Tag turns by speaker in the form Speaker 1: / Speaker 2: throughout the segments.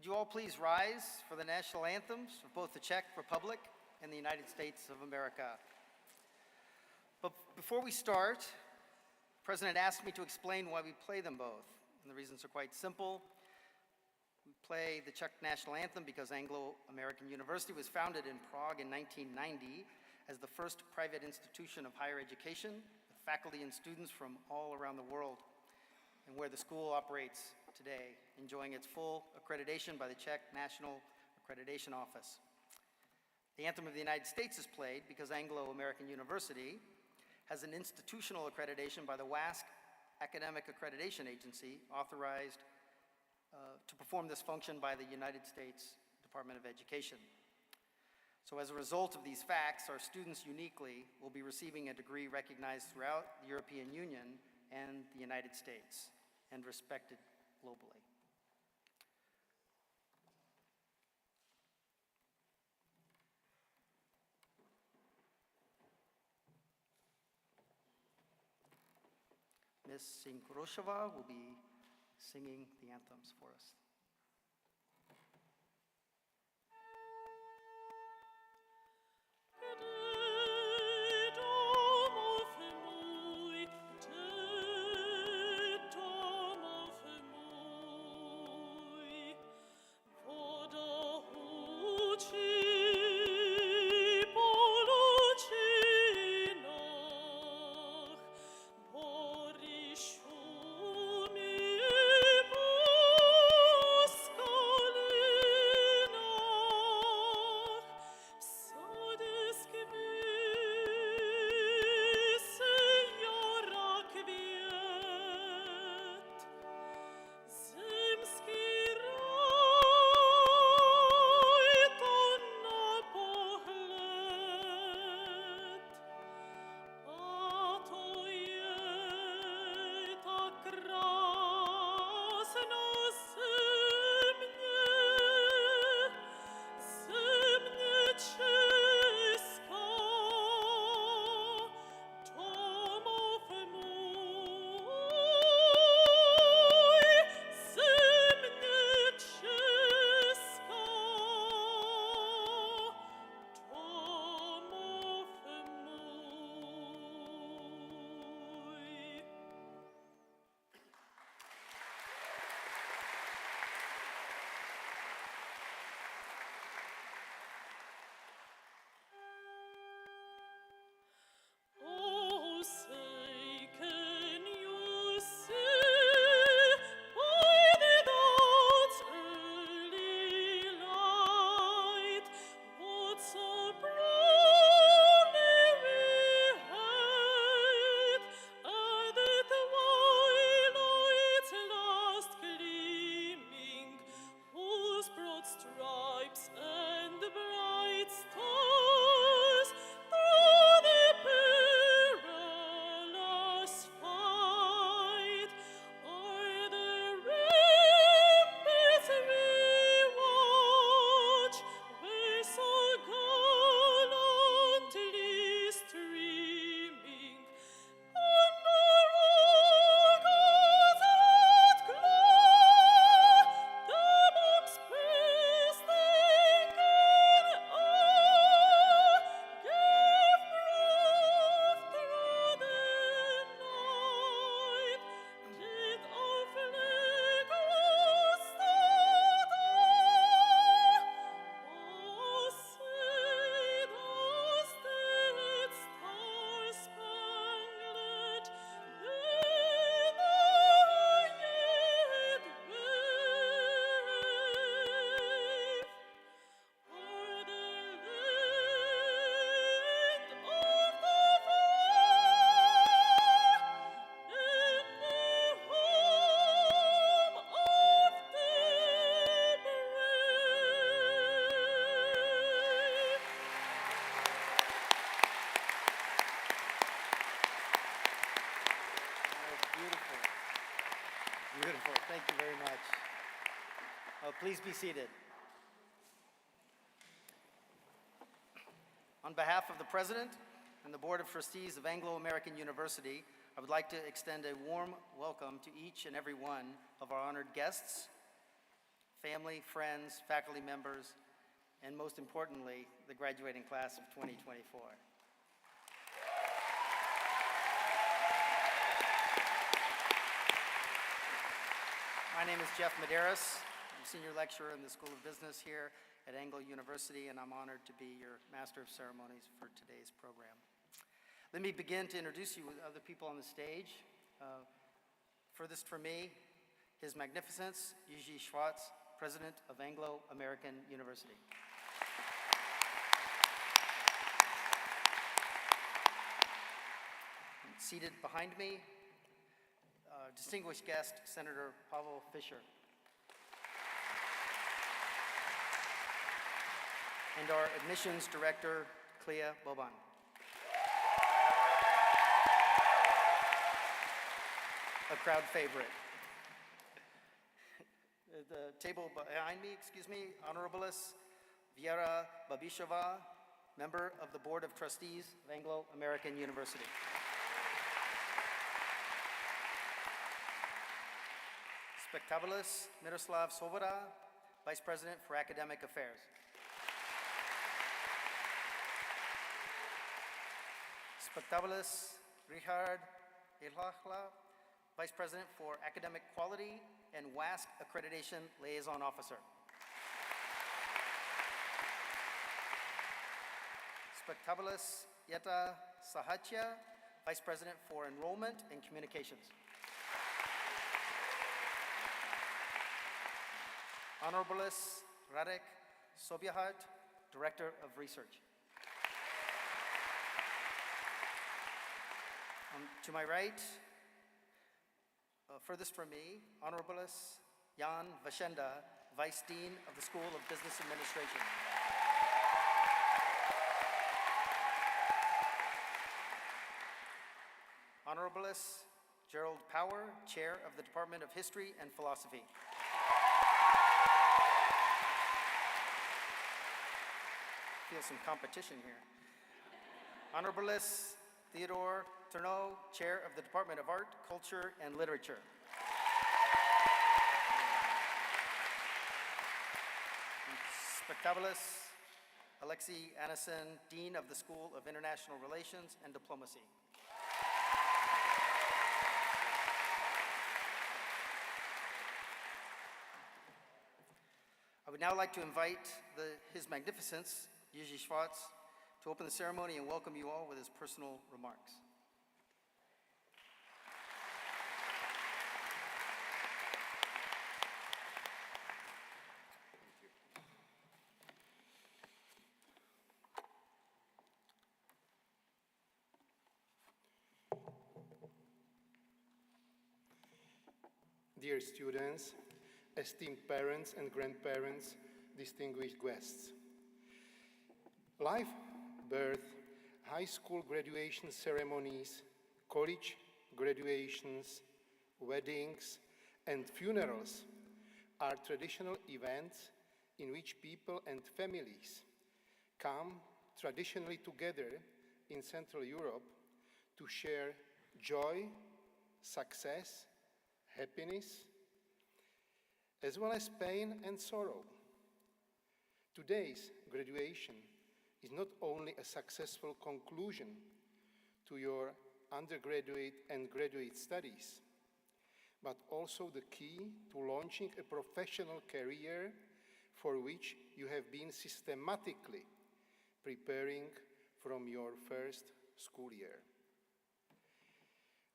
Speaker 1: Would you all please rise for the national anthems of both the Czech Republic and the United States of America. But before we start, the President asked me to explain why we play them both. And the reasons are quite simple. We play the Czech national anthem because Anglo-American University was founded in Prague in 1990 as the first private institution of higher education with faculty and students from all around the world, and where the school operates today, enjoying its full accreditation by the Czech National Accreditation Office. The Anthem of the United States is played because Anglo-American University has an institutional accreditation by the WASC Academic Accreditation Agency, authorized to perform this function by the United States Department of Education. So as a result of these facts, our students uniquely will be receiving a degree recognized throughout the European Union and the United States, and respected globally. Ms. Raichlova will be singing the anthems for us. Beautiful, thank you very much. Please be seated. On behalf of the President and the Board of Trustees of Anglo-American University, I would like to extend a warm welcome to each and every one of our honored guests, family, friends, faculty members, and most importantly, the graduating class of 2024. My name is Jeff Medeiros. I'm a senior lecturer in the School of Business here at Anglo University, and I'm honored to be your Master of Ceremonies for today's program. Let me begin to introduce you with other people on the stage. Furthest from me, His Magnificence, Jiří Schwartz, President of Anglo-American University. Seated behind me, distinguished guest, Senator Pavel Fischer. And our admissions director, Clea Boban. A crowd favorite. The table behind me, Honorables Vera Babishova, member of the Board of Trustees of Anglo-American University. Spectabilis Miroslav Svoboda, Vice President for Academic Affairs. Spectabilis Richard Ilhachla, Vice President for Academic Quality and WASC Accreditation Liaison Officer. Spectabilis Yeta Sahatia, Vice President for Enrollment and Communications. Honorables Radek Sobiahat, Director of Research. To my right, furthest from me, Honorables Jan Vashenda, Vice Dean of the School of Business Administration. Honorables Gerald Power, Chair of the Department of History and Philosophy. Feel some competition here. Honorables Theodore Turnau, Chair of the Department of Art, Culture, and Literature. Spectabilis Alexei Anasin, Dean of the School of International Relations and Diplomacy. I would now like to invite His Magnificence, Jiří Schwartz, to open the ceremony and welcome you all with his personal remarks.
Speaker 2: Dear students, esteemed parents and grandparents, distinguished guests. Life, birth, high school graduation ceremonies, college graduations, weddings, and funerals are traditional events in which people and families come traditionally together in Central Europe to share joy, success, happiness, as well as pain and sorrow. Today's graduation is not only a successful conclusion to your undergraduate and graduate studies, but also the key to launching a professional career for which you have been systematically preparing from your first school year.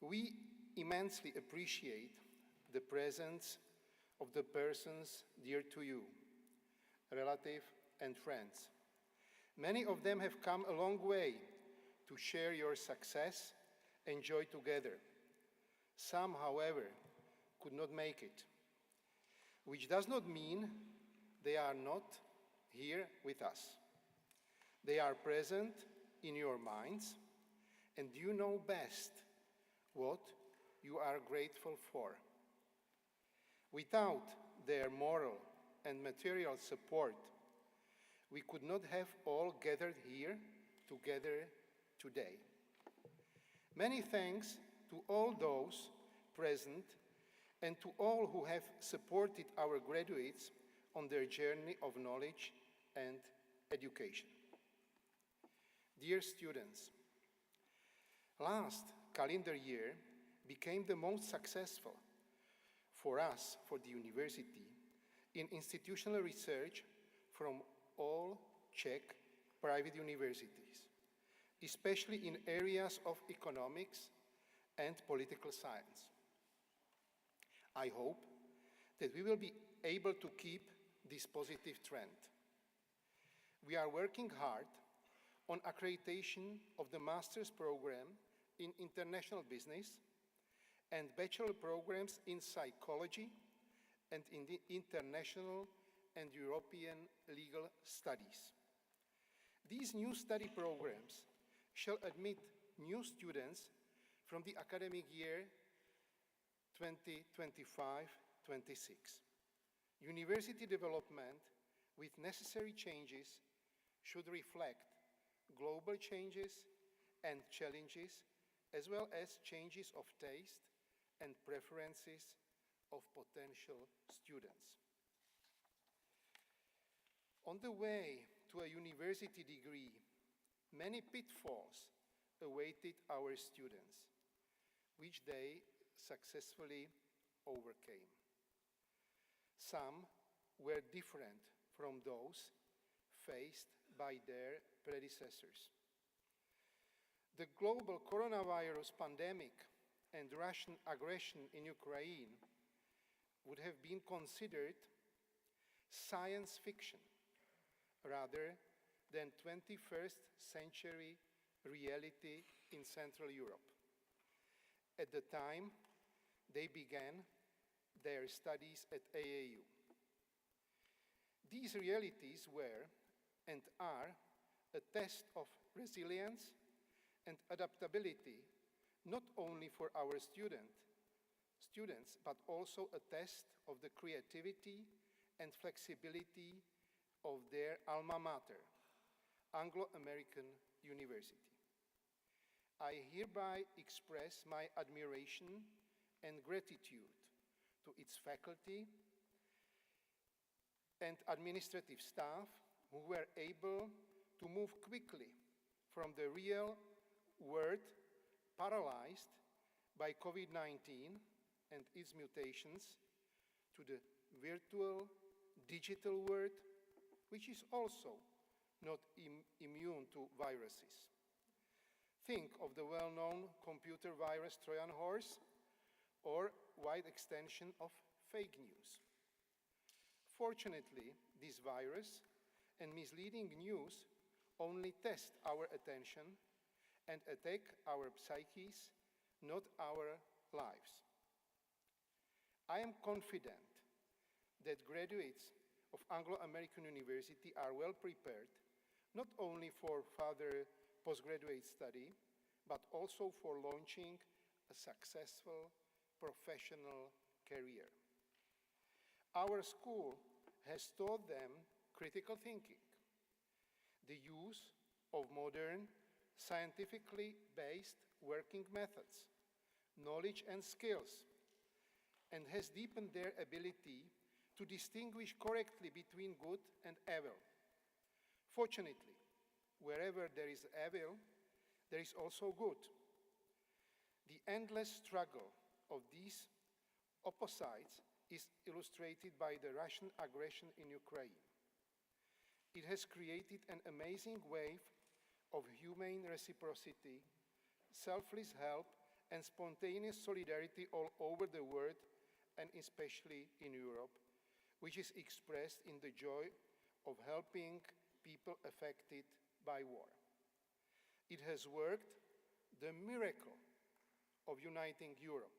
Speaker 2: We immensely appreciate the presence of the persons dear to you, relatives and friends. Many of them have come a long way to share your success and joy together. Some, however, could not make it, which does not mean they are not here with us. They are present in your minds, and you know best what you are grateful for. Without their moral and material support, we could not have all gathered here together today. Many thanks to all those present and to all who have supported our graduates on their journey of knowledge and education. Dear students, last calendar year became the most successful for us, for the university, in institutional research from all Czech private universities, especially in areas of economics and political science. I hope that we will be able to keep this positive trend. We are working hard on accreditation of the master's program in international business and bachelor programs in psychology and in the international and European legal studies. These new study programs shall admit new students from the academic year 2025-26. University development with necessary changes should reflect global changes and challenges, as well as changes of taste and preferences of potential students. On the way to a university degree, many pitfalls awaited our students, which they successfully overcame. Some were different from those faced by their predecessors. The global coronavirus pandemic and Russian aggression in Ukraine would have been considered science fiction rather than 21st century reality in Central Europe. At the time, they began their studies at AAU. These realities were and are a test of resilience and adaptability, not only for our students, but also a test of the creativity and flexibility of their alma mater, Anglo-American University. I hereby express my admiration and gratitude to its faculty and administrative staff who were able to move quickly from the real world paralyzed by COVID-19 and its mutations to the virtual digital world, which is also not immune to viruses. Think of the well-known computer virus Trojan horse or wide extension of fake news. Fortunately, this virus and misleading news only test our attention and attack our psyches, not our lives. I am confident that graduates of Anglo-American University are well prepared, not only for further postgraduate study, but also for launching a successful professional career. Our school has taught them critical thinking, the use of modern, scientifically based working methods, knowledge and skills, and has deepened their ability to distinguish correctly between good and evil. Fortunately, wherever there is evil, there is also good. The endless struggle of these opposites is illustrated by the Russian aggression in Ukraine. It has created an amazing wave of humane reciprocity, selfless help, and spontaneous solidarity all over the world, and especially in Europe, which is expressed in the joy of helping people affected by war. It has worked the miracle of uniting Europe,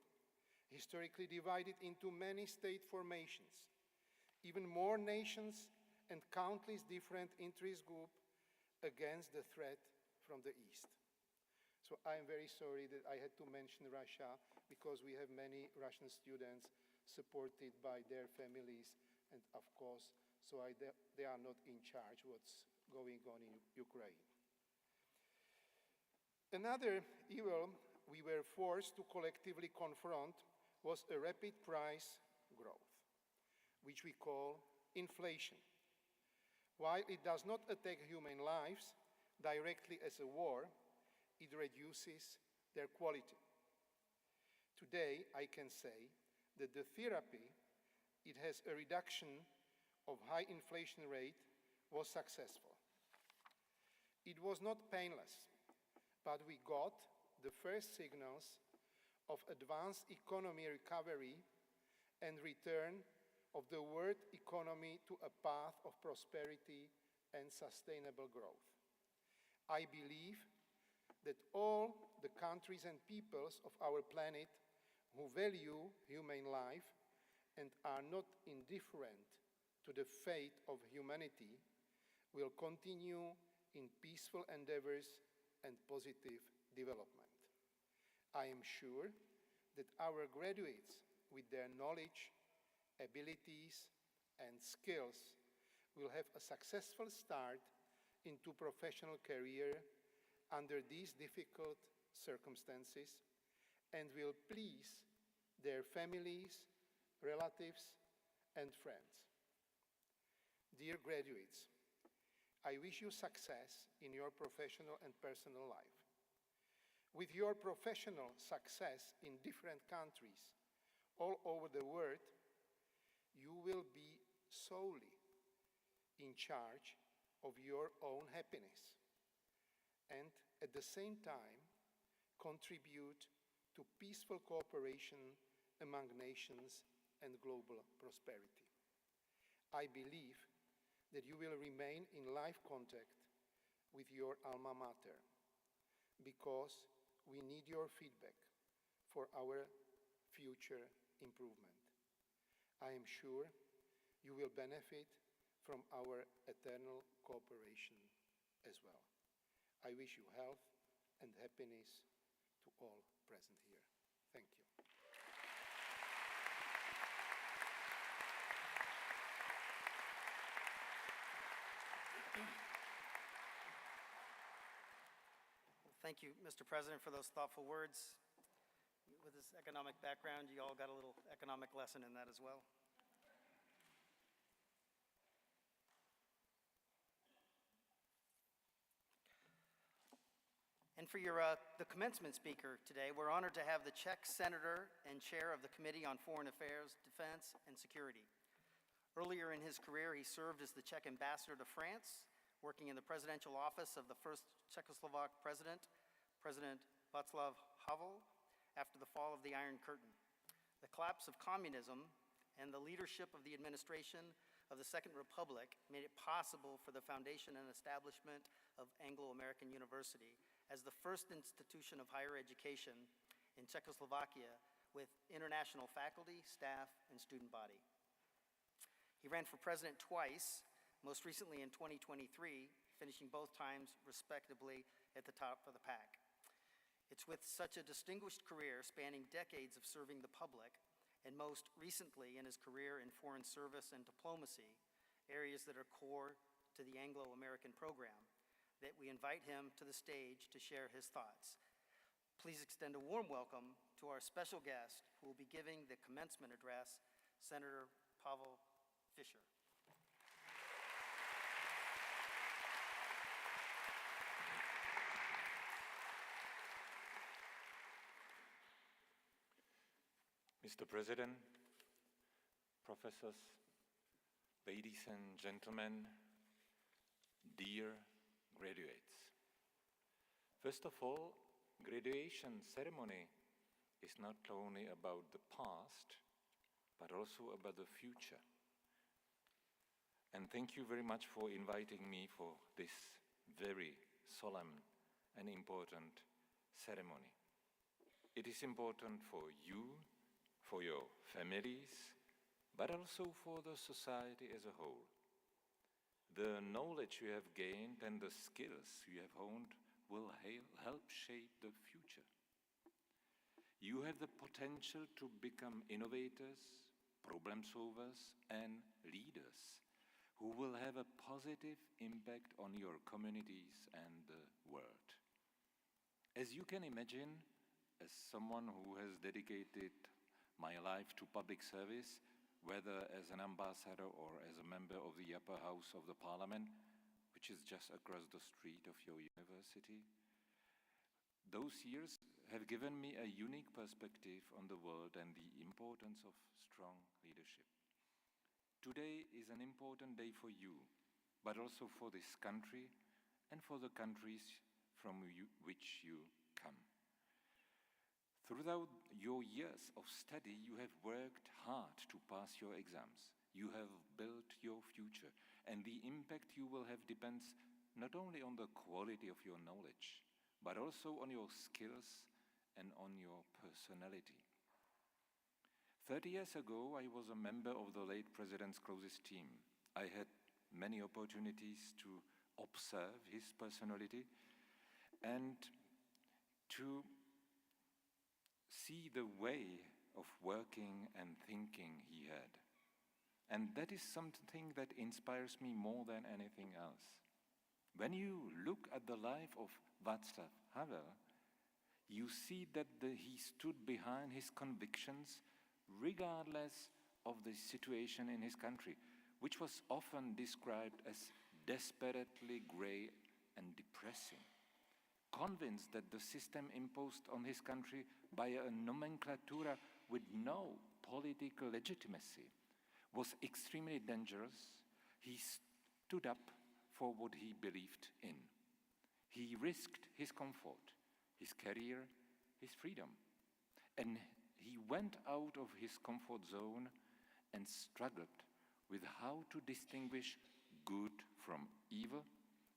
Speaker 2: historically divided into many state formations, even more nations and countless different interest groups against the threat from the East. So I am very sorry that I had to mention Russia, because we have many Russian students supported by their families, and of course, so they are not in charge what's going on in Ukraine. Another evil we were forced to collectively confront was a rapid price growth, which we call inflation. While it does not attack human lives directly as a war, it reduces their quality. Today, I can say that the therapy, it has a reduction of high inflation rate, was successful. It was not painless, but we got the first signals of advanced economy recovery and return of the world economy to a path of prosperity and sustainable growth. I believe that all the countries and peoples of our planet who value human life and are not indifferent to the fate of humanity will continue in peaceful endeavors and positive development. I am sure that our graduates, with their knowledge, abilities, and skills, will have a successful start into professional career under these difficult circumstances and will please their families, relatives, and friends. Dear graduates, I wish you success in your professional and personal life. With your professional success in different countries all over the world, you will be solely in charge of your own happiness and at the same time contribute to peaceful cooperation among nations and global prosperity. I believe that you will remain in live contact with your alma mater because we need your feedback for our future improvement. I am sure you will benefit from our eternal cooperation as well. I wish you health and happiness to all present here. Thank you.
Speaker 1: Thank you, Mr. President, for those thoughtful words. With this economic background, you all got a little economic lesson in that as well. And for the commencement speaker today, we're honored to have the Czech Senator and Chair of the Committee on Foreign Affairs, Defense, and Security. Earlier in his career, he served as the Czech ambassador to France, working in the presidential office of the first Czechoslovak president, President Václav Havel, after the fall of the Iron Curtain. The collapse of communism and the leadership of the administration of the Second Republic made it possible for the foundation and establishment of Anglo-American University as the first institution of higher education in Czechoslovakia with international faculty, staff, and student body. He ran for president twice, most recently in 2023, finishing both times respectively at the top of the pack. It's with such a distinguished career spanning decades of serving the public, and most recently in his career in foreign service and diplomacy, areas that are core to the Anglo-American program, that we invite him to the stage to share his thoughts. Please extend a warm welcome to our special guest who will be giving the commencement address, Senator Pavel Fischer.
Speaker 3: Mr. President, professors, ladies and gentlemen, dear graduates. First of all, graduation ceremony is not only about the past, but also about the future. And thank you very much for inviting me for this very solemn and important ceremony. It is important for you, for your families, but also for the society as a whole. The knowledge you have gained and the skills you have honed will help shape the future. You have the potential to become innovators, problem solvers, and leaders who will have a positive impact on your communities and the world. As you can imagine, as someone who has dedicated my life to public service, whether as an ambassador or as a member of the upper house of the parliament, which is just across the street of your university. Those years have given me a unique perspective on the world and the importance of strong leadership. Today is an important day for you, but also for this country and for the countries from which you come. Throughout your years of study, you have worked hard to pass your exams. You have built your future, and the impact you will have depends not only on the quality of your knowledge, but also on your skills and on your personality. 30 years ago, I was a member of the late President's closest team. I had many opportunities to observe his personality and to see the way of working and thinking he had. And that is something that inspires me more than anything else. When you look at the life of Václav Havel, you see that he stood behind his convictions regardless of the situation in his country, which was often described as desperately grey and depressing. Convinced that the system imposed on his country by a nomenclatura with no political legitimacy was extremely dangerous, he stood up for what he believed in. He risked his comfort, his career, his freedom, and he went out of his comfort zone and struggled with how to distinguish good from evil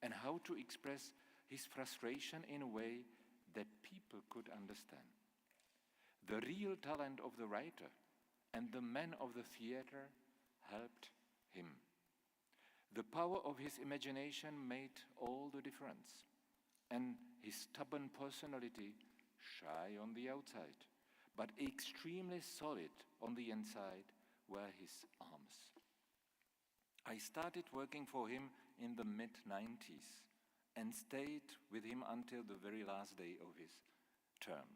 Speaker 3: and how to express his frustration in a way that people could understand. The real talent of the writer and the man of the theater helped him. The power of his imagination made all the difference, and his stubborn personality, shy on the outside, but extremely solid on the inside, were his arms. I started working for him in the mid-90s and stayed with him until the very last day of his term.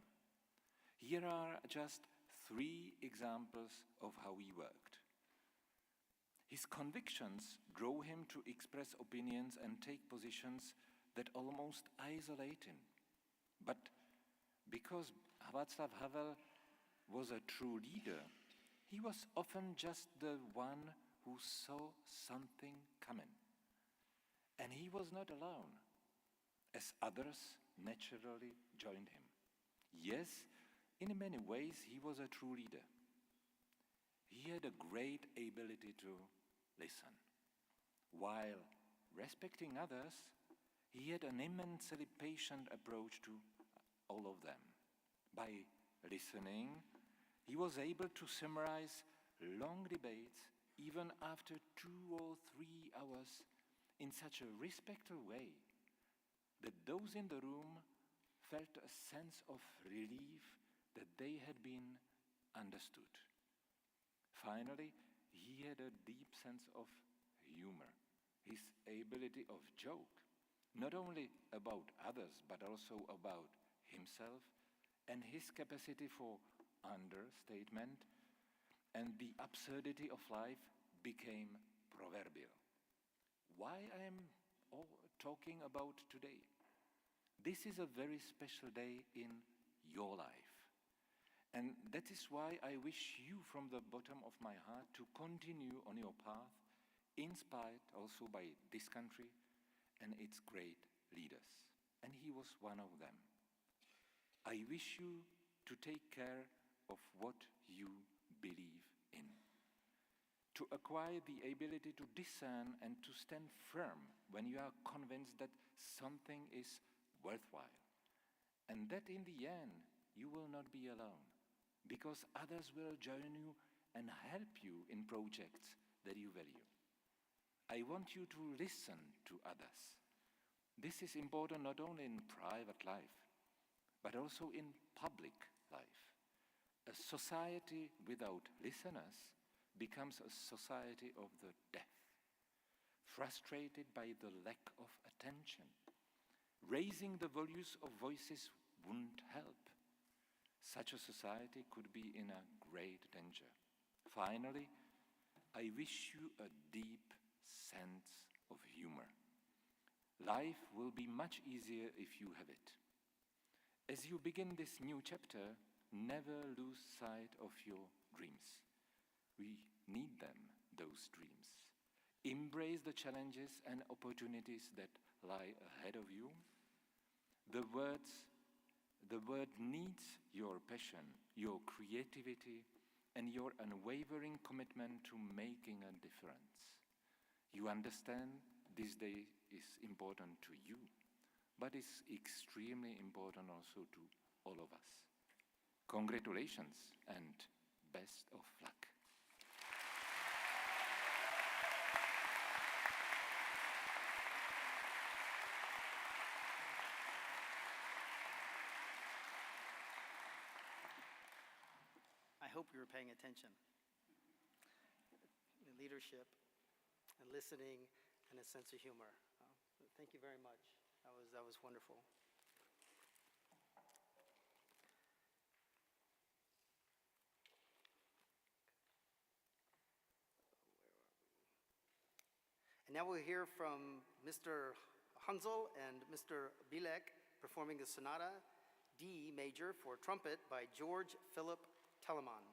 Speaker 3: Here are just 3 examples of how he worked. His convictions drove him to express opinions and take positions that almost isolate him. But because Václav Havel was a true leader, he was often just the one who saw something coming. And he was not alone, as others naturally joined him. Yes, in many ways he was a true leader. He had a great ability to listen. While respecting others, he had an immensely patient approach to all of them. By listening, he was able to summarize long debates even after 2 or 3 hours in such a respectful way that those in the room felt a sense of relief that they had been understood. Finally, he had a deep sense of humor, his ability of joke, not only about others but also about himself, and his capacity for understatement and the absurdity of life became proverbial. Why I am talking about today? This is a very special day in your life. And that is why I wish you from the bottom of my heart to continue on your path, inspired also by this country and its great leaders. And he was one of them. I wish you to take care of what you believe in, to acquire the ability to discern and to stand firm when you are convinced that something is worthwhile, and that in the end you will not be alone, because others will join you and help you in projects that you value. I want you to listen to others. This is important not only in private life, but also in public life. A society without listeners becomes a society of the deaf, frustrated by the lack of attention. Raising the volumes of voices wouldn't help. Such a society could be in a great danger. Finally, I wish you a deep sense of humor. Life will be much easier if you have it. As you begin this new chapter, never lose sight of your dreams. We need them, those dreams. Embrace the challenges and opportunities that lie ahead of you. The word needs your passion, your creativity, and your unwavering commitment to making a difference. You understand this day is important to you, but it's extremely important also to all of us. Congratulations and best of luck.
Speaker 1: I hope you were paying attention. The leadership and listening and a sense of humor. Thank you very much. That was wonderful. And now we'll hear from Mr. Hansel and Mr. Bilek performing the Sonata D Major for trumpet by George Philip Telemann.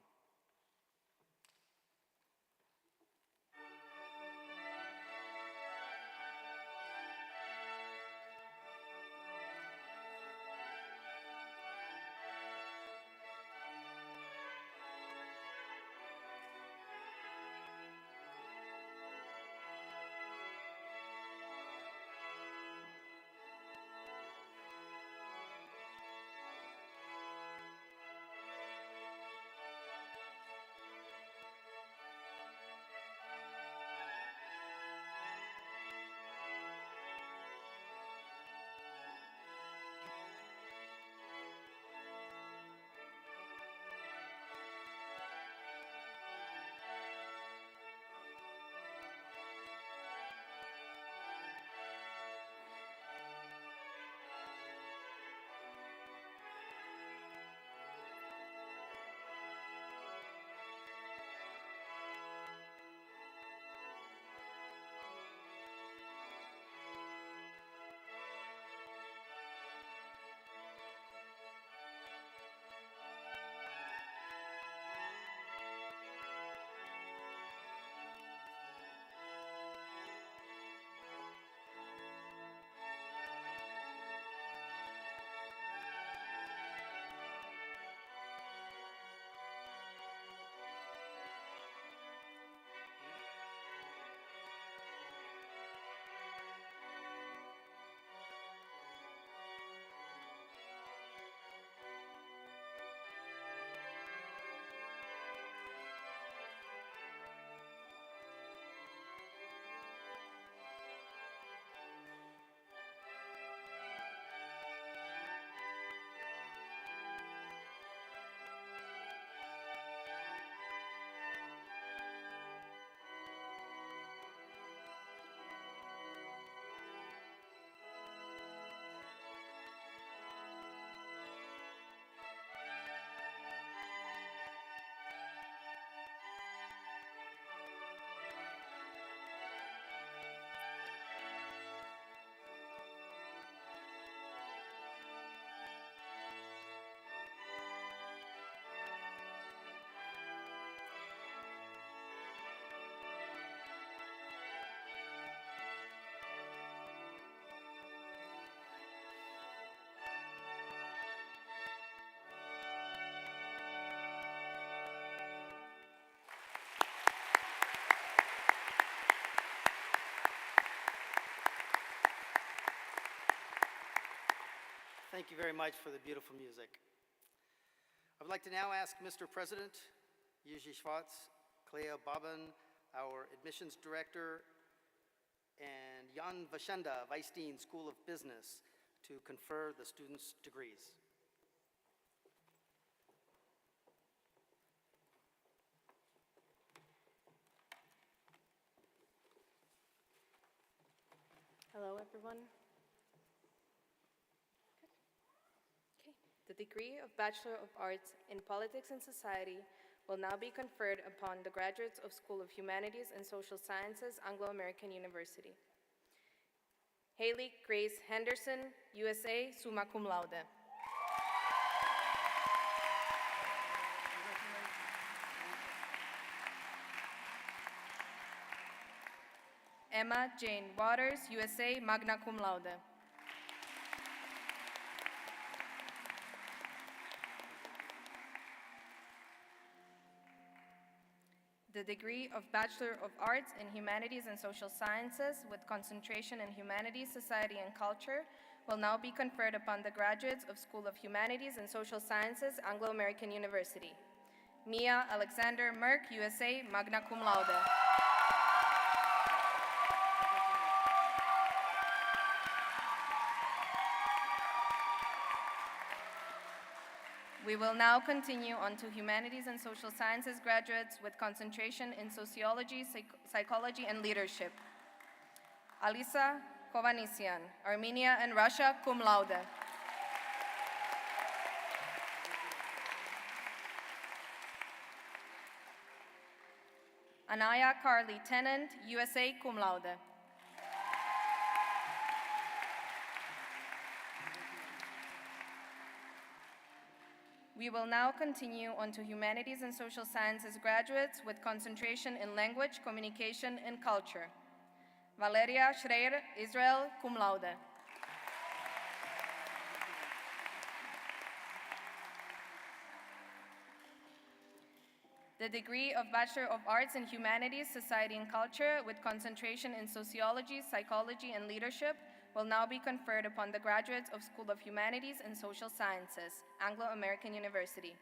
Speaker 1: Thank you very much for the beautiful music. I would like to now ask Mr. President, Jiří Schwartz, Clea Boban, our admissions director, and Jan Vashenda, Vice Dean, School of Business, to confer the students' degrees.
Speaker 4: Hello, everyone. The degree of Bachelor of Arts in Politics and Society will now be conferred upon the graduates of School of Humanities and Social Sciences, Anglo-American University. Haley Grace Henderson, USA, summa cum laude. Emma Jane Waters, USA, magna cum laude. The degree of Bachelor of Arts in Humanities and Social Sciences with concentration in Humanities, Society, and Culture will now be conferred upon the graduates of School of Humanities and Social Sciences, Anglo-American University. Mia Alexander Merck, USA, magna cum laude. We will now continue on to Humanities and Social Sciences graduates with concentration in Sociology, Psychology, and Leadership. Alisa Kovanisian, Armenia and Russia, cum laude. Anaya Carly Tennant, USA, cum laude. We will now continue on to Humanities and Social Sciences graduates with concentration in Language, Communication, and Culture. Valeria Schreier, Israel, cum laude. The degree of Bachelor of Arts in Humanities, Society, and Culture with concentration in Sociology, Psychology, and Leadership will now be conferred upon the graduates of School of Humanities and Social Sciences, Anglo-American University.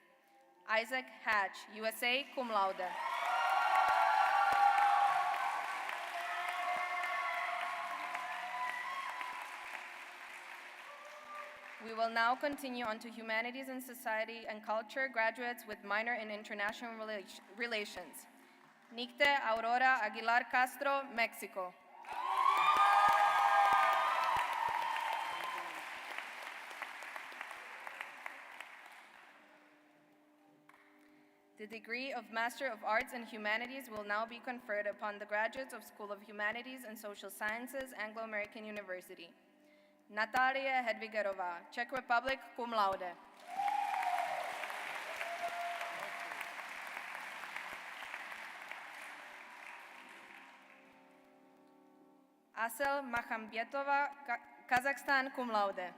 Speaker 4: Isaac Hatch, USA, cum laude. We will now continue on to Humanities and Society and Culture graduates with minor in International Relations. Nicte Aurora Aguilar Castro, Mexico. The degree of Master of Arts in Humanities will now be conferred upon the graduates of School of Humanities and Social Sciences, Anglo-American University. Natalia Hedvigerova, Czech Republic, cum laude. Asel Machambietova, Kazakhstan, cum laude.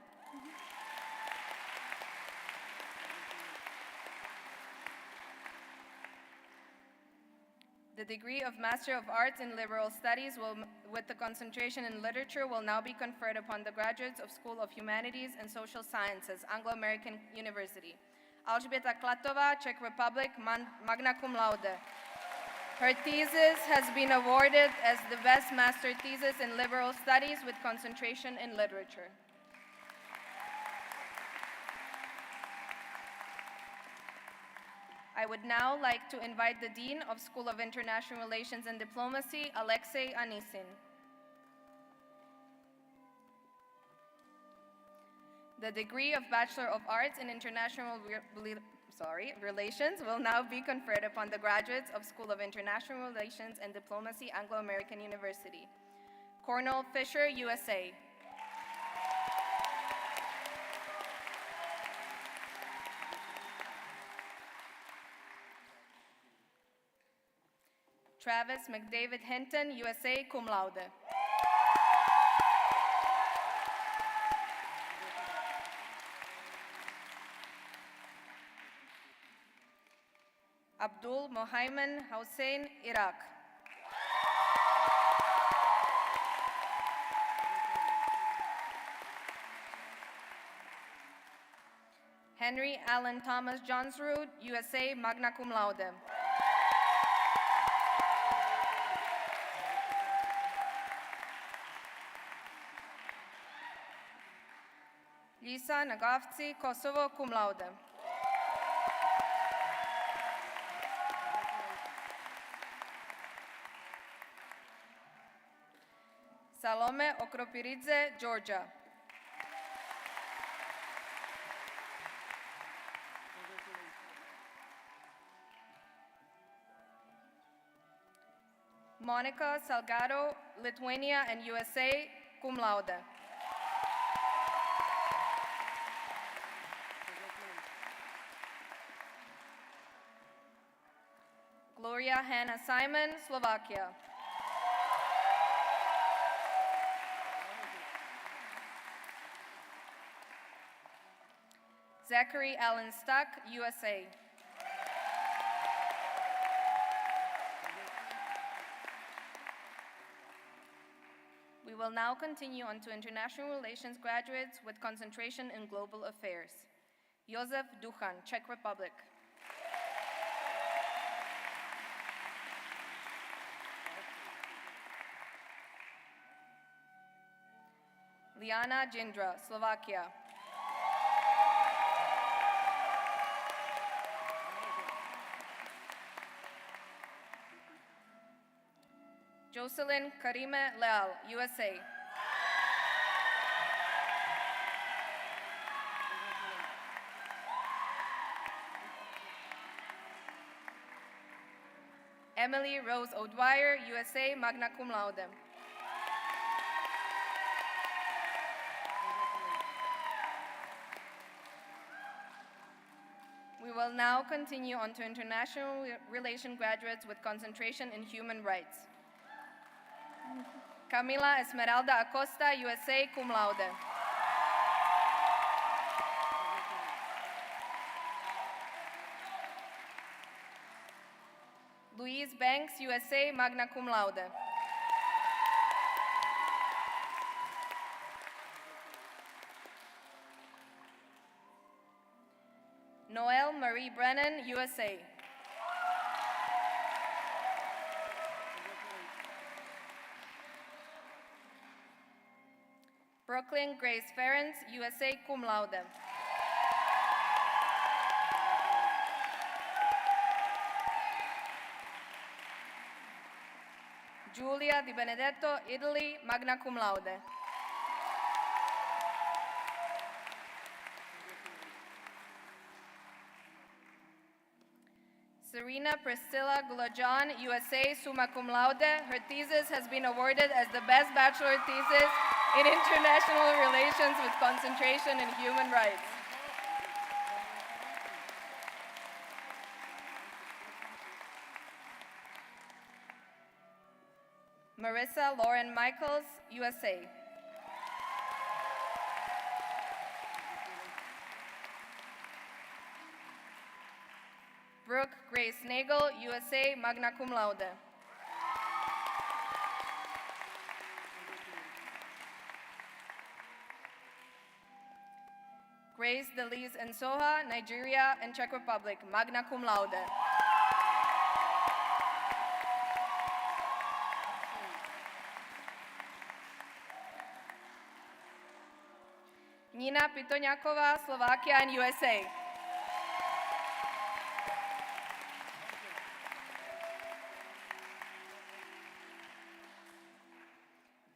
Speaker 4: The degree of Master of Arts in Liberal Studies with the concentration in Literature will now be conferred upon the graduates of School of Humanities and Social Sciences, Anglo-American University. Alžběta Klatova, Czech Republic, magna cum laude. Her thesis has been awarded as the best master thesis in Liberal Studies with concentration in Literature. I would now like to invite the Dean of School of International Relations and Diplomacy, Alexei Anisin. The degree of Bachelor of Arts in International Relations will now be conferred upon the graduates of School of International Relations and Diplomacy, Anglo-American University. Cornell Fisher, USA. Travis McDavid Hinton, USA, cum laude. Abdul Mohaimin Hussein, Iraq. Henry Allen Thomas Johnsrud, USA, magna cum laude. Lisa Nagavci, Kosovo, cum laude. Salome Okropiridze, Georgia. Monica Salgado, Lithuania and USA, cum laude. Gloria Hannah Simon, Slovakia. Zachary Allen Stuck, USA. We will now continue on to international relations graduates with concentration in global affairs. Josef Duchan, Czech Republic. Liana Jindra, Slovakia. Jocelyn Karime Leal, USA. Emily Rose O'Dwyer, USA, magna cum laude. We will now continue on to international relation graduates with concentration in human rights. Camila Esmeralda Acosta, USA, cum laude. Louise Banks, USA, magna cum laude. Noelle Marie Brennan, USA. Brooklyn Grace Ferentz, USA, cum laude. Giulia Di Benedetto, Italy, magna cum laude. Serena Priscilla Gulajan, USA, summa cum laude. Her thesis has been awarded as the best bachelor thesis in international relations with concentration in human rights. Marissa Lauren Michaels, USA. Brooke Grace Nagel, USA, magna cum laude. Grace Delise Nsoha, Nigeria and Czech Republic, magna cum laude. Nina Pitoniaková, Slovakia and USA.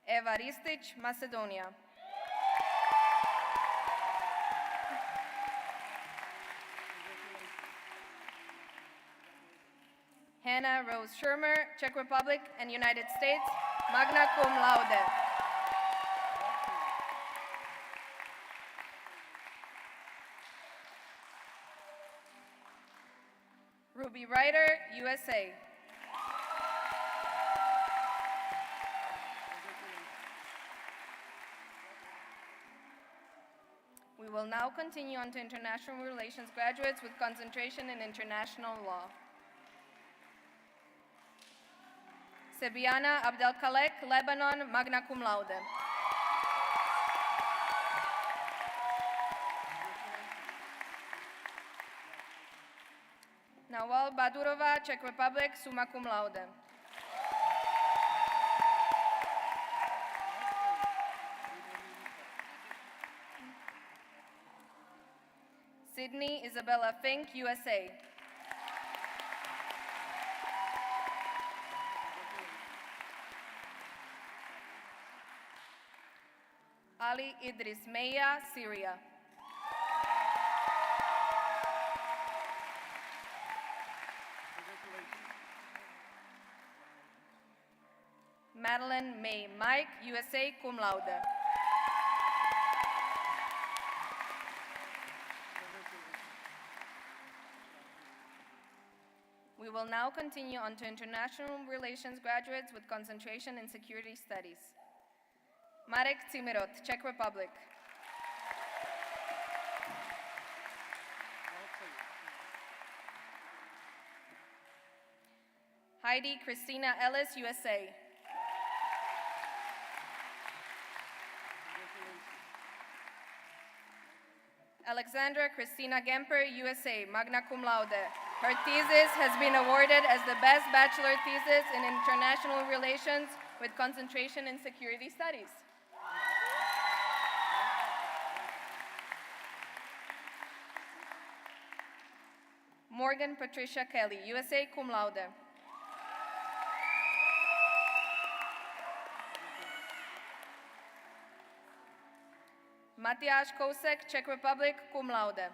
Speaker 4: Eva Ristic, Macedonia. Hannah Rose Shermer, Czech Republic and United States, magna cum laude. Ruby Ryder, USA. We will now continue on to international relations graduates with concentration in international law. Sebiana Abdelkalek, Lebanon, magna cum laude. Nawal Badurova, Czech Republic, summa cum laude. Sydney Isabella Fink, USA. Ali Idris Meya, Syria. Madeline May Mike, USA, cum laude. We will now continue on to international relations graduates with concentration in security studies. Marek Cimirot, Czech Republic. Heidi Christina Ellis, USA. Alexandra Christina Gemper, USA, magna cum laude. Her thesis has been awarded as the best bachelor thesis in international relations with concentration in security studies. Morgan Patricia Kelly, USA, cum laude. Matyáš Kousek, Czech Republic, cum laude.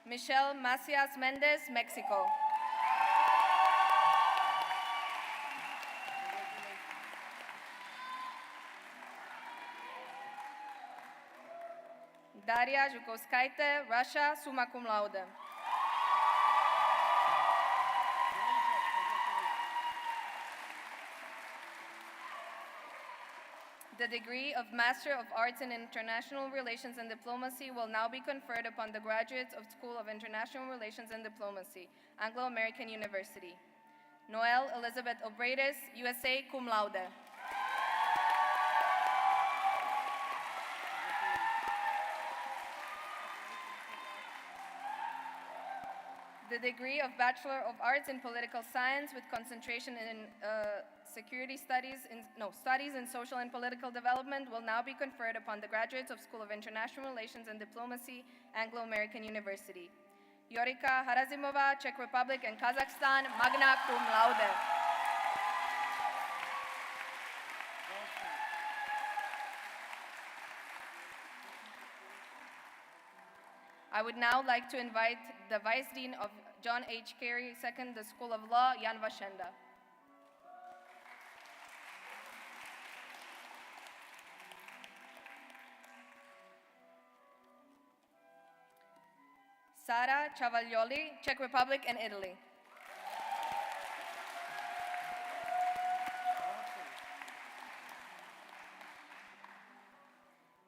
Speaker 4: Michelle Macias Mendez, Mexico. Daria Zhukovskaite, Russia, summa cum laude. The degree of Master of Arts in International Relations and Diplomacy will now be conferred upon the graduates of School of International Relations and Diplomacy, Anglo-American University. Noelle Elizabeth Obredes, USA, cum laude. The degree of Bachelor of Arts in Political Science with concentration in Studies in Social and Political Development will now be conferred upon the graduates of School of International Relations and Diplomacy, Anglo-American University. Yorika Harazimova, Czech Republic and Kazakhstan, magna cum laude. I would now like to invite the Vice Dean of John H. Carey II, the School of Law, Jan Vashenda. Sara Cavaglioli, Czech Republic and Italy.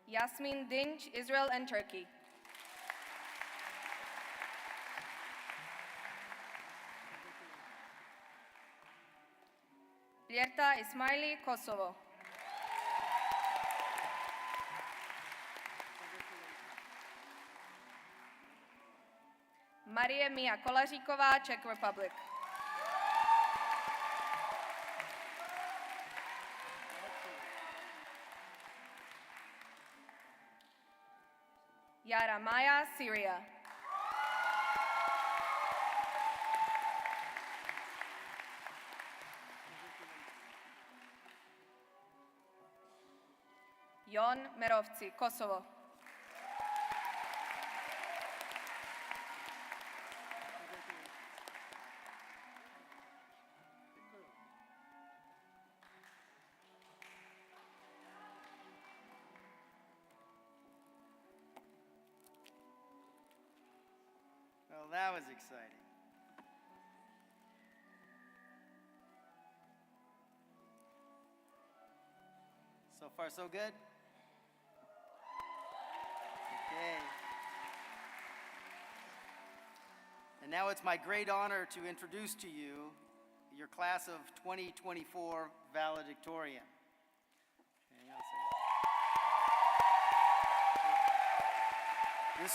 Speaker 4: Yasmin Dinch, Israel and Turkey. Ljerta Ismaili, Kosovo. Marie Mia Kolaříková, Czech Republic. Yara Maya, Syria. Jon Merovci, Kosovo.
Speaker 1: Well, that was exciting. So far, so good? Okay. And now it's my great honor to introduce to you your class of 2024 valedictorian. Okay, I'll say. This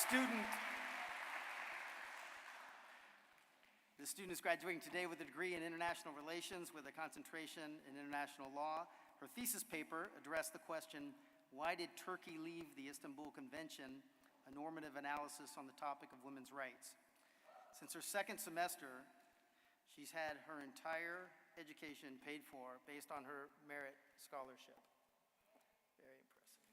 Speaker 1: student is graduating today with a degree in international relations with a concentration in international law. Her thesis paper addressed the question, why did Turkey leave the Istanbul Convention, a normative analysis on the topic of women's rights? Since her second semester, she's had her entire education paid for based on her merit scholarship. Very impressive.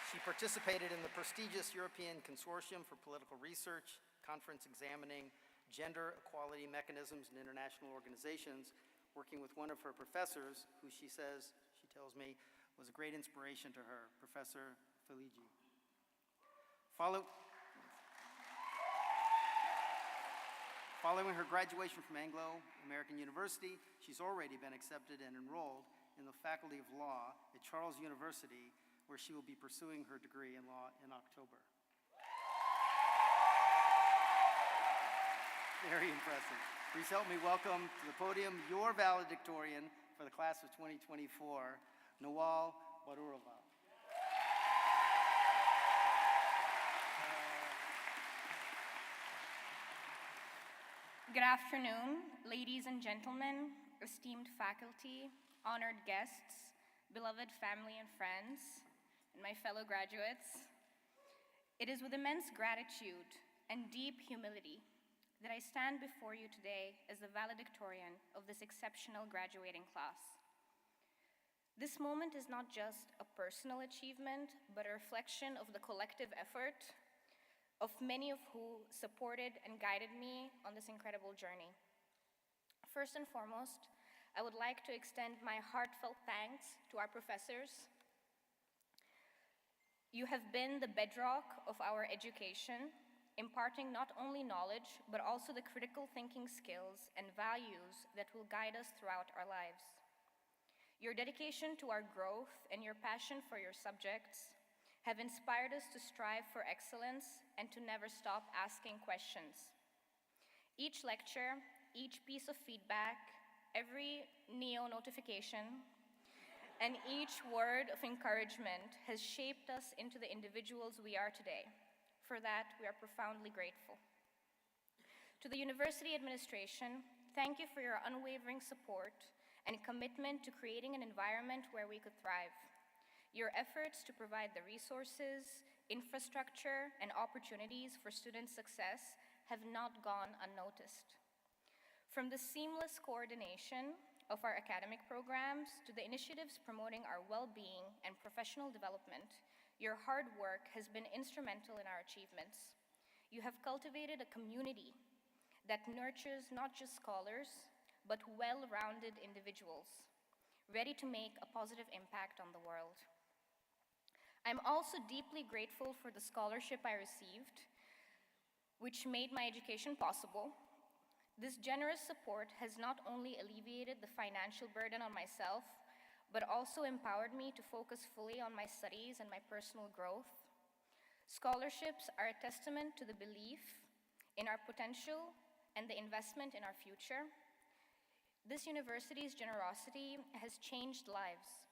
Speaker 1: She participated in the prestigious European Consortium for Political Research, conference examining gender equality mechanisms in international organizations, working with one of her professors, who she tells me, was a great inspiration to her, Professor Filigi. Following her graduation from Anglo-American University, she's already been accepted and enrolled in the Faculty of Law at Charles University, where she will be pursuing her degree in law in October. Very impressive. Please help me welcome to the podium your valedictorian for the class of 2024, Nawal Badurova.
Speaker 5: Good afternoon, ladies and gentlemen, esteemed faculty, honored guests, beloved family and friends, and my fellow graduates. It is with immense gratitude and deep humility that I stand before you today as the valedictorian of this exceptional graduating class. This moment is not just a personal achievement, but a reflection of the collective effort of many of who supported and guided me on this incredible journey. First and foremost, I would like to extend my heartfelt thanks to our professors. You have been the bedrock of our education, imparting not only knowledge, but also the critical thinking skills and values that will guide us throughout our lives. Your dedication to our growth and your passion for your subjects have inspired us to strive for excellence and to never stop asking questions. Each lecture, each piece of feedback, every NEO notification, and each word of encouragement has shaped us into the individuals we are today. For that, we are profoundly grateful. To the university administration, thank you for your unwavering support and commitment to creating an environment where we could thrive. Your efforts to provide the resources, infrastructure, and opportunities for student success have not gone unnoticed. From the seamless coordination of our academic programs to the initiatives promoting our well-being and professional development, your hard work has been instrumental in our achievements. You have cultivated a community that nurtures not just scholars, but well-rounded individuals, ready to make a positive impact on the world. I'm also deeply grateful for the scholarship I received, which made my education possible. This generous support has not only alleviated the financial burden on myself, but also empowered me to focus fully on my studies and my personal growth. Scholarships are a testament to the belief in our potential and the investment in our future. This university's generosity has changed lives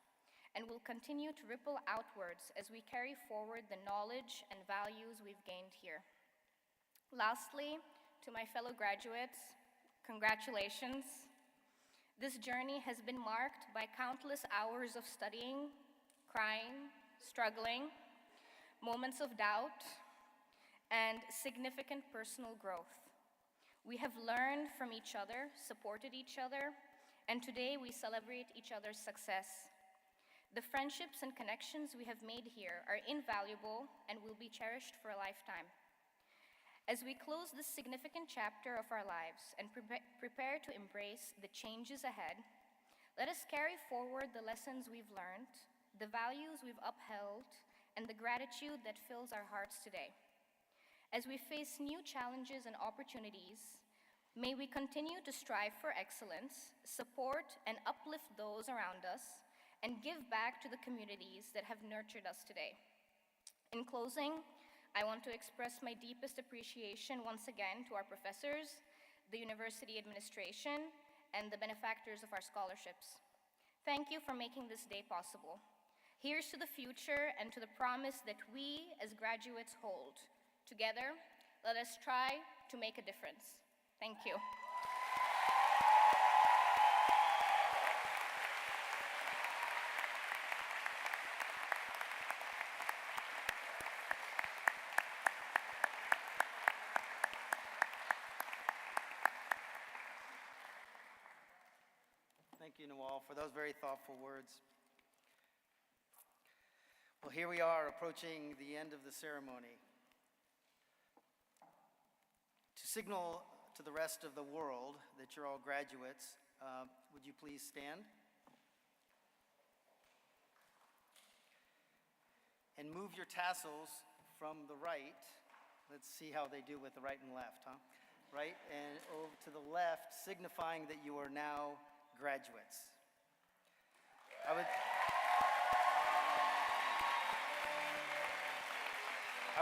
Speaker 5: and will continue to ripple outwards as we carry forward the knowledge and values we've gained here. Lastly, to my fellow graduates, congratulations. This journey has been marked by countless hours of studying, crying, struggling, moments of doubt, and significant personal growth. We have learned from each other, supported each other, and today we celebrate each other's success. The friendships and connections we have made here are invaluable and will be cherished for a lifetime. As we close this significant chapter of our lives and prepare to embrace the changes ahead, let us carry forward the lessons we've learned, the values we've upheld, and the gratitude that fills our hearts today. As we face new challenges and opportunities, may we continue to strive for excellence, support and uplift those around us, and give back to the communities that have nurtured us today. In closing, I want to express my deepest appreciation once again to our professors, the university administration, and the benefactors of our scholarships. Thank you for making this day possible. Here's to the future and to the promise that we as graduates hold. Together, let us try to make a difference. Thank you.
Speaker 1: Thank you, Nawal, for those very thoughtful words. Well, here we are approaching the end of the ceremony. To signal to the rest of the world that you're all graduates, would you please stand? And move your tassels from the right. Let's see how they do with the right and left, huh? Right and over to the left, signifying that you are now graduates. I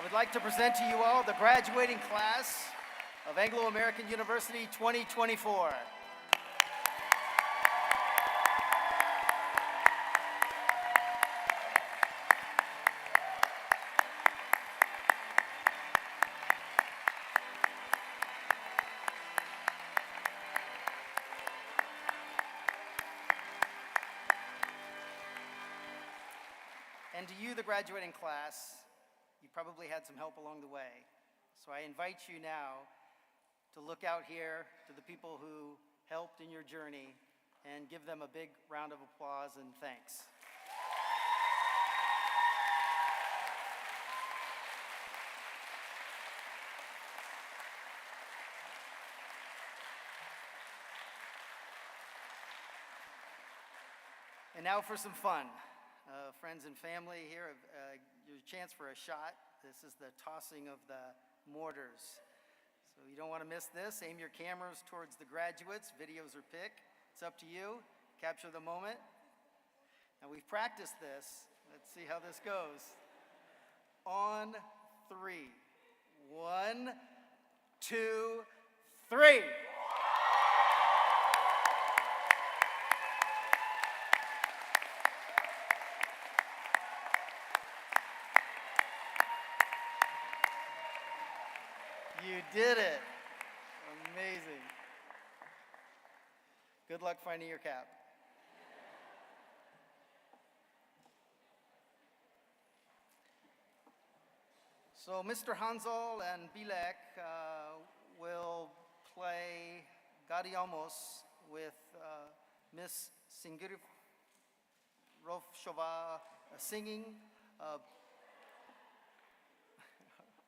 Speaker 1: would like to present to you all the graduating class of Anglo-American University 2024. And to you, the graduating class, you probably had some help along the way. So I invite you now to look out here to the people who helped in your journey and give them a big round of applause and thanks. And now for some fun. Friends and family here, your chance for a shot. This is the tossing of the mortars. So you don't want to miss this. Aim your cameras towards the graduates. Videos are pick. It's up to you. Capture the moment. Now we've practiced this. Let's see how this goes. On 3. 1, 2, 3. You did it. Amazing. Good luck finding your cap. So Mr. Hansel and Bilek will play Gaudiamos with Miss Raichlova singing.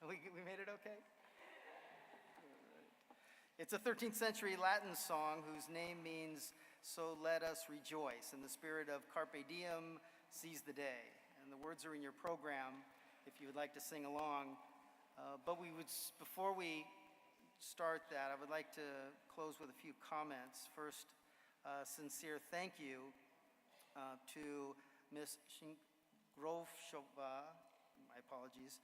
Speaker 1: We made it okay? It's a 13th century Latin song whose name means, "So let us rejoice," in the spirit of Carpe Diem, seize the day. And the words are in your program if you would like to sing along. But before we start that, I would like to close with a few comments. First, sincere thank you to Ms. Raichlova, my apologies,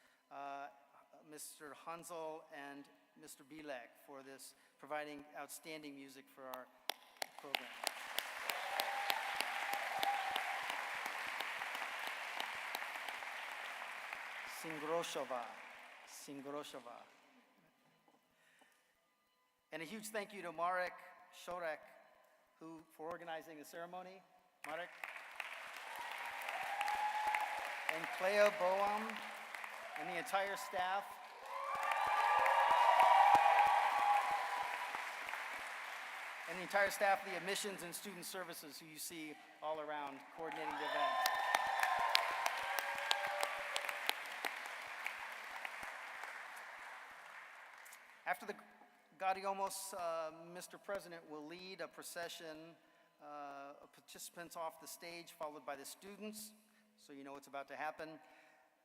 Speaker 1: Mr. Hansel and Mr. Bilek for this, providing outstanding music for our program. Singroshova. And a huge thank you to Marek Shorek, for organizing the ceremony. Marek. And Clea Boam and the entire staff. And the entire staff of the admissions and student services who you see all around coordinating the event. After the Gaudiamos, Mr. President will lead a procession of participants off the stage, followed by the students, so you know what's about to happen.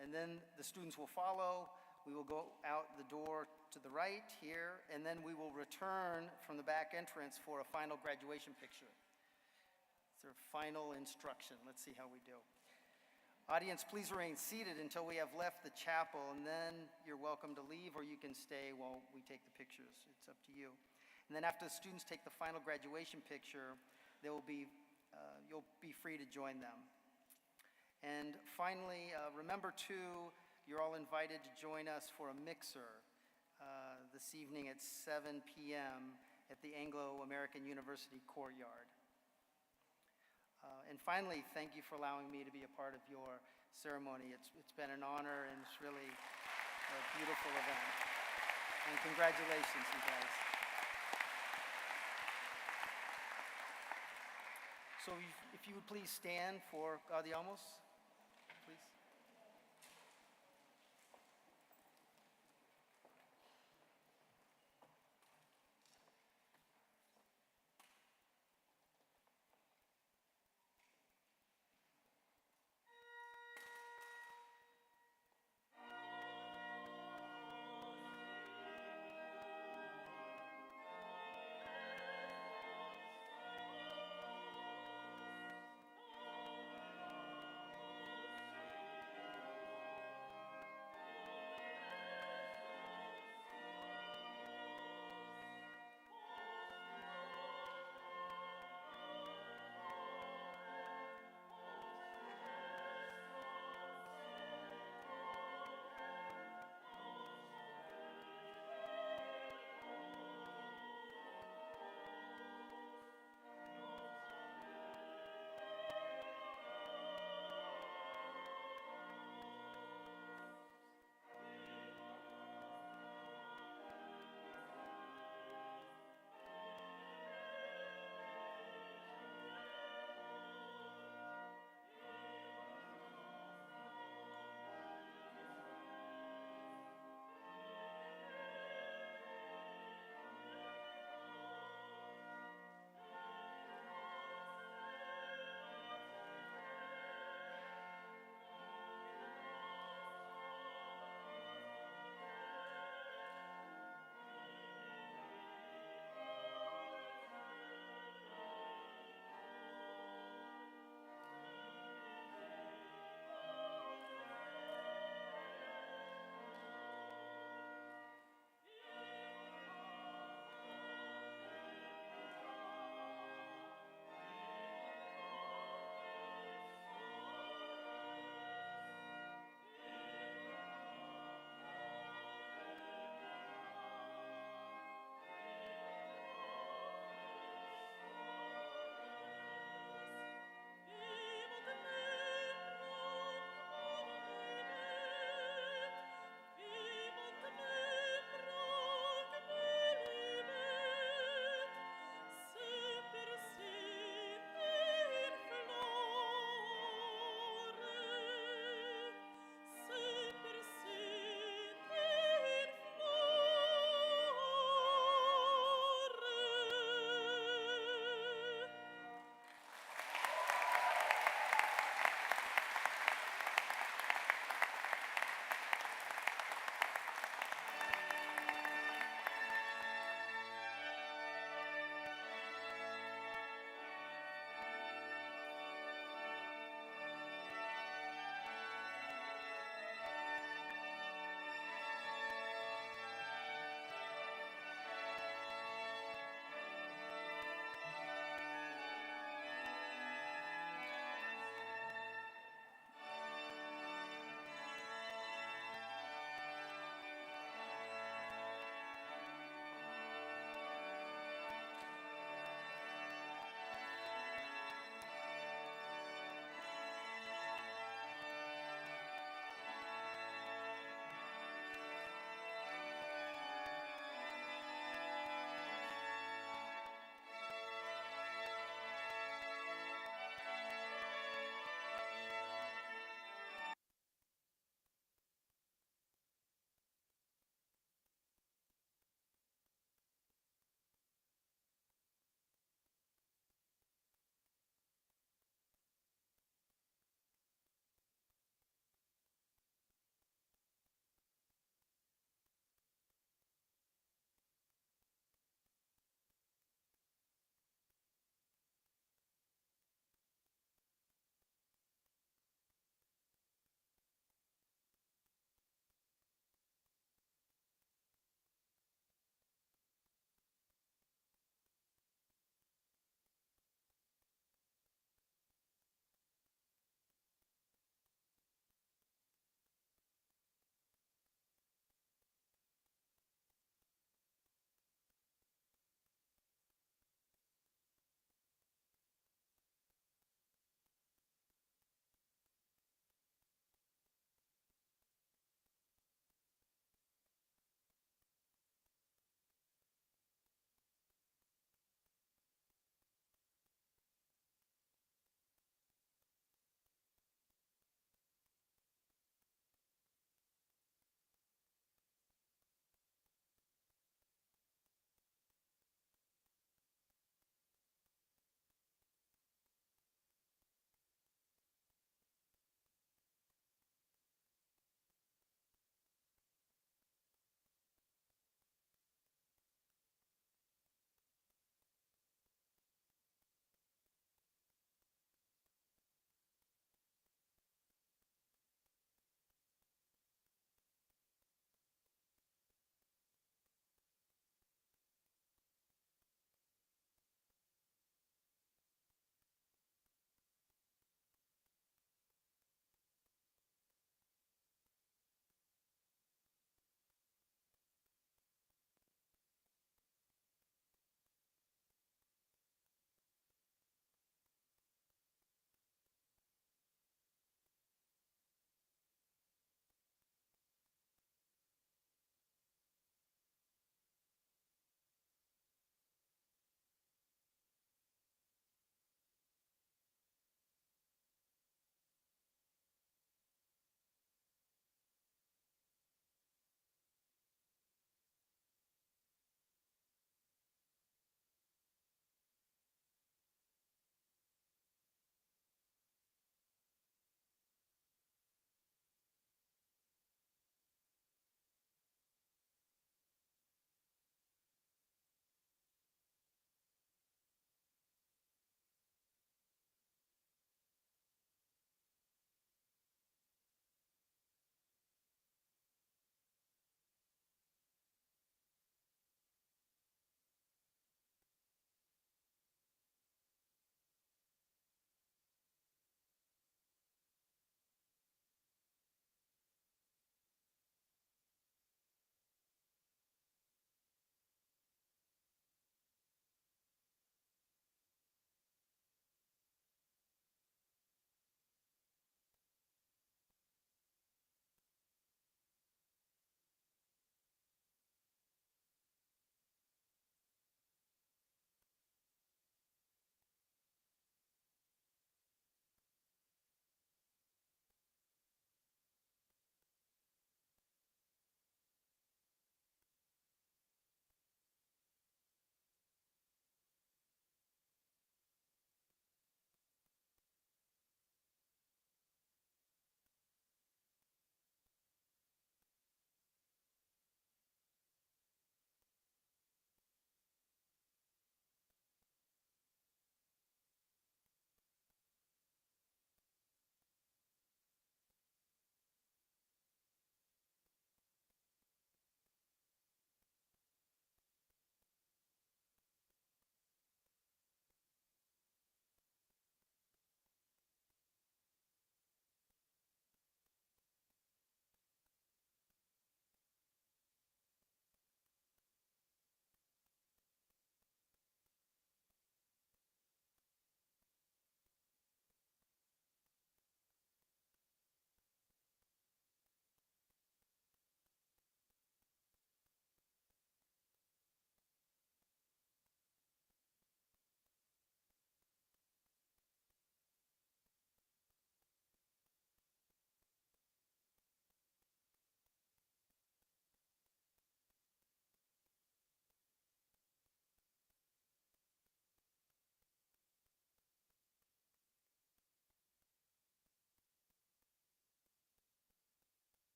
Speaker 1: And then the students will follow. We will go out the door to the right here, and then we will return from the back entrance for a final graduation picture. It's their final instruction. Let's see how we do. Audience, please remain seated until we have left the chapel, and then you're welcome to leave, or you can stay while we take the pictures. It's up to you. And then after the students take the final graduation picture, you'll be free to join them. And finally, remember too, you're all invited to join us for a mixer this evening at 7 p.m. at the Anglo-American University courtyard. And finally, thank you for allowing me to be a part of your ceremony. It's been an honor, and it's really a beautiful event. And congratulations, you guys. So if you would please stand for Gaudiamos.